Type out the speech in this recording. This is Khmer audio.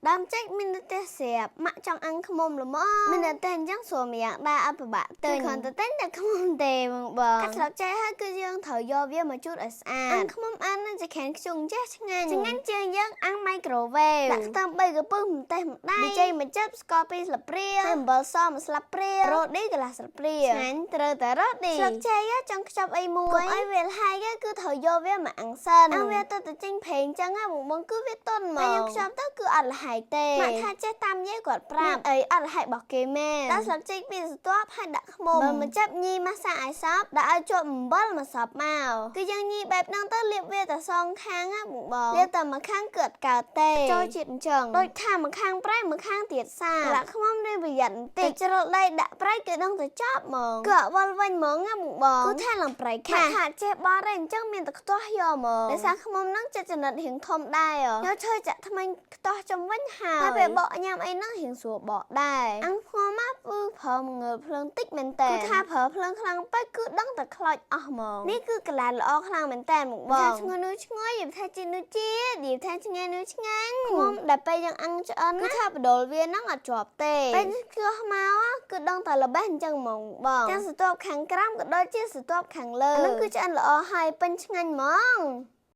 ដើមចេកមានតែស្រាប់ម៉ាក់ចង់អាំងខ្មុំល្មមមានតែអញ្ចឹងស្រួលម្យ៉ាងដែរអត់ពិបាកទិញគ្រាន់តែទិញតែខ្មុំទេបងកាត់ស្លឹកចេកហើយគឺយើងត្រូវយកវាមកជូតឲ្យស្អាតអាំងខ្មុំអាំងនឹងជាខែនខ្ជុងចេះឆ្ងាញ់ជាងយើងអាំងមីក្រូវ៉េវដាក់ខ្ទឹម3កំពឹសម្ទេសម្ដែងប៊ីចេងមួយចិបស្ករ2ស្លាបព្រាអំបិលស1ស្លាបព្រារ៉ូឌីកន្លះស្លាបព្រាឆ្ងាញ់ត្រូវតែរ៉ូឌីស្លឹកចេកចង់ខ្ចប់អីមួយកុំឲ្យវាលហើយគឺត្រូវយកវាមកអាំងសិនអាំងវាទៅចេញប្រេងចឹងបងគឺវាទន់មកយកខ្ចប់ទៅគឺអត់លហើយទេម៉ាក់ថាចេះតាមយាយគាត់ប្រាប់អីអត់លហើយរបស់គេមែនដាក់ស្លឹកចេកពីស្ទាប់ហើយដាក់ខ្មុំមកចាប់ញីម៉ាសាឲ្យសប់ដាក់ឲ្យជាប់អំបិលមកសប់មកគឺយើងញីបែបហ្នឹងទៅលាបវាតែសងខាងបងលាបតែមួយខាងគឺអត់កើតទេចូលជាតិអញ្ចឹងដូចថាមួយខាងប្រៃមួយខាងទៀតសាដាក់ខ្មុំរៀងប្រយ័ត្នបន្តិចជ្រុលដៃដាក់ប្រៃគឺដឹងទៅចប់ហ្មងគឺអវល់វិញហ្មងបងគឺថាឡើងប្រៃខាថាចេះបោះទេអញ្ចឹងមានតែខ្ទាស់យកហ្មងដោយសារខ្មុំហ្នឹងចិត្តចំណិតរៀងធំដែរយកឈើចាក់ថ្មិញខ្ទាស់ចំវិញហើយពេលបកញ៉ាំអីហ្នឹងរៀងស្រួលបកដែរអាំងខ្មុំមកគឺប្រើងើភ្លើងតិចមែនតើគឺថាប្រើភ្លើងខ្លាំងពេកគឺដឹងតែខ្លោចអស់ហ្មងនេះគឺកន្លែងល្អខ្លាំងមែនតើបងឈ្ងុយនោះឈ្ងុយនិយាយថាជីនោះជីនិយាយថាឆ្ងាញ់នោះឆ្ងាញ់ខ្មុំដែលពេលយើងអាំងឆ្អិនគឺថាបដូលវាហ្នឹងអត់ជាប់ទេពេលគឺមកគឺដឹងតែល្បេះអញ្ចឹងហ្មងបងទាំងស្រទាប់ខាងក្រោមក៏ដូចជាស្រទាប់ខាងលើហ្នឹងគឺឆ្អិនល្អហើយពេញឆ្ងាញ់ហ្មង